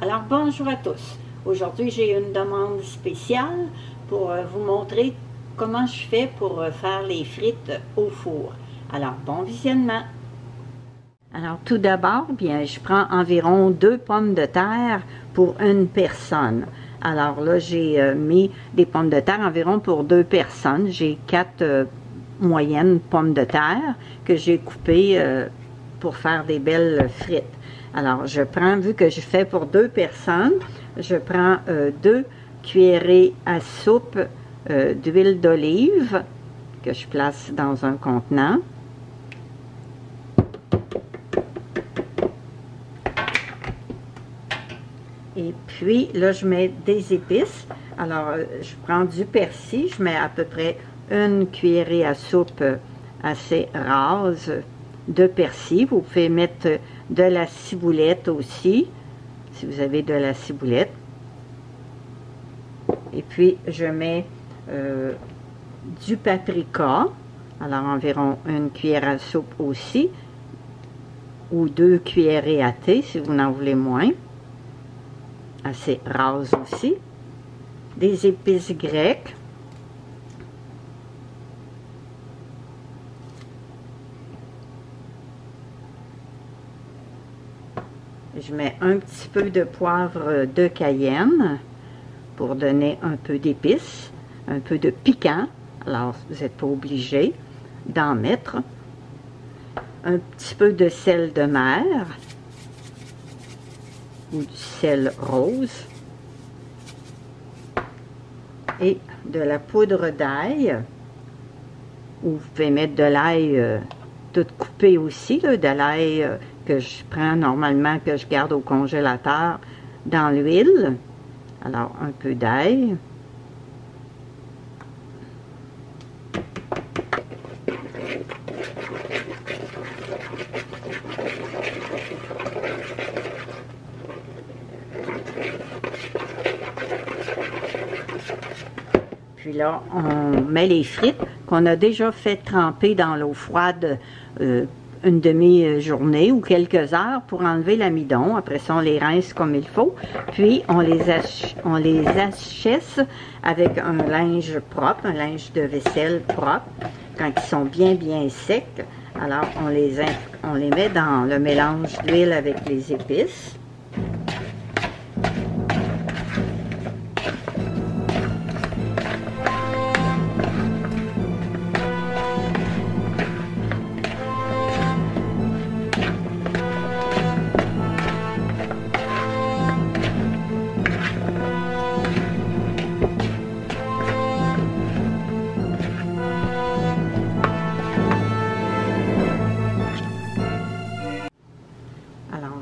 Alors bonjour à tous. Aujourd'hui j'ai une demande spéciale pour vous montrer comment je fais pour faire les frites au four. Alors bon visionnement. Alors tout d'abord, bien je prends environ 2 pommes de terre pour une personne. Alors là j'ai mis des pommes de terre environ pour 2 personnes. J'ai 4 moyennes pommes de terre que j'ai coupées pour faire des belles frites. Alors, je prends, vu que je fais pour 2 personnes, je prends 2 cuillerées à soupe d'huile d'olive que je place dans un contenant. Et puis, là, je mets des épices. Alors, je prends du persil, je mets à peu près une cuillerée à soupe assez rase de persil. Vous pouvez mettre de la ciboulette aussi, si vous avez de la ciboulette. Et puis, je mets du paprika, alors environ une cuillère à soupe aussi, ou 2 cuillerées à thé, si vous en voulez moins. Assez rase aussi. Des épices grecques. Je mets un petit peu de poivre de Cayenne pour donner un peu d'épices, un peu de piquant. Alors, vous n'êtes pas obligé d'en mettre. Un petit peu de sel de mer ou du sel rose. Et de la poudre d'ail. Ou vous pouvez mettre de l'ail tout coupé aussi, là, de l'ail que je prends normalement, que je garde au congélateur dans l'huile. Alors, un peu d'ail. Puis là, on met les frites qu'on a déjà fait tremper dans l'eau froide une demi-journée ou quelques heures pour enlever l'amidon. Après ça, on les rince comme il faut. Puis, on les achèsse avec un linge propre, un linge de vaisselle propre. Quand ils sont bien secs, alors on les met dans le mélange d'huile avec les épices.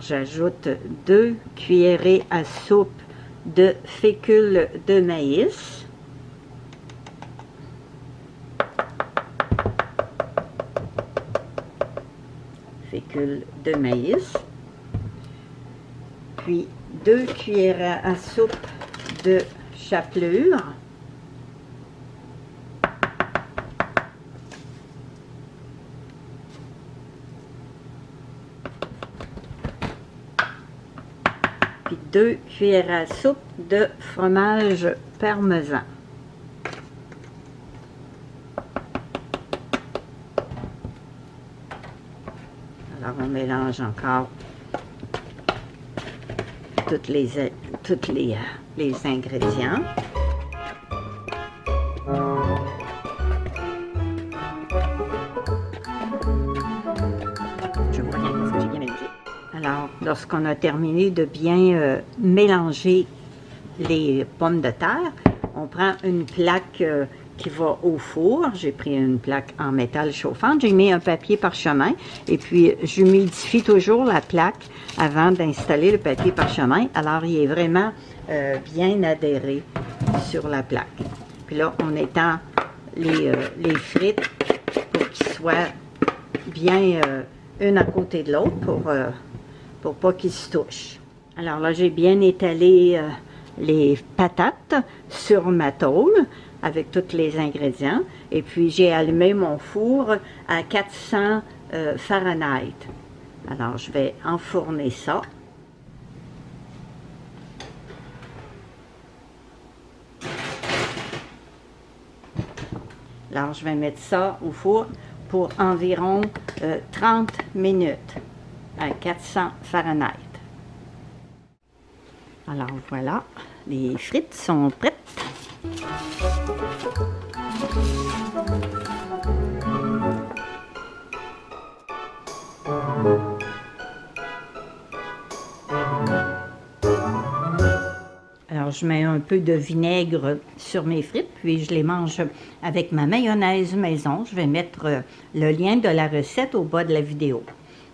J'ajoute 2 cuillerées à soupe de fécule de maïs. Fécule de maïs. Puis 2 cuillerées à soupe de chapelure. Puis 2 cuillères à soupe de fromage parmesan. Alors on mélange encore tous les ingrédients. Je vois bien que j'ai bien mélangé. Alors, lorsqu'on a terminé de bien mélanger les pommes de terre, on prend une plaque qui va au four. J'ai pris une plaque en métal chauffante. J'ai mis un papier parchemin et puis j'humidifie toujours la plaque avant d'installer le papier parchemin. Alors, il est vraiment bien adhéré sur la plaque. Puis là, on étend les frites pour qu'ils soient bien une à côté de l'autre pour pas qu'ils se touchent. Alors là, j'ai bien étalé les patates sur ma tôle avec tous les ingrédients. Et puis, j'ai allumé mon four à 400 Fahrenheit. Alors, je vais enfourner ça. Alors, je vais mettre ça au four pour environ 30 minutes à 400 Fahrenheit. Alors, voilà, les frites sont prêtes. Alors, je mets un peu de vinaigre sur mes frites, puis je les mange avec ma mayonnaise maison. Je vais mettre le lien de la recette au bas de la vidéo.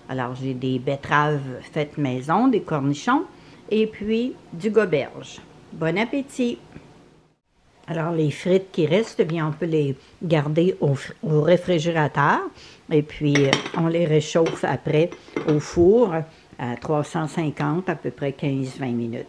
Alors, j'ai des betteraves faites maison, des cornichons, et puis du goberge. Bon appétit! Alors, les frites qui restent, bien, on peut les garder au réfrigérateur, et puis on les réchauffe après au four à 350, à peu près 15-20 minutes.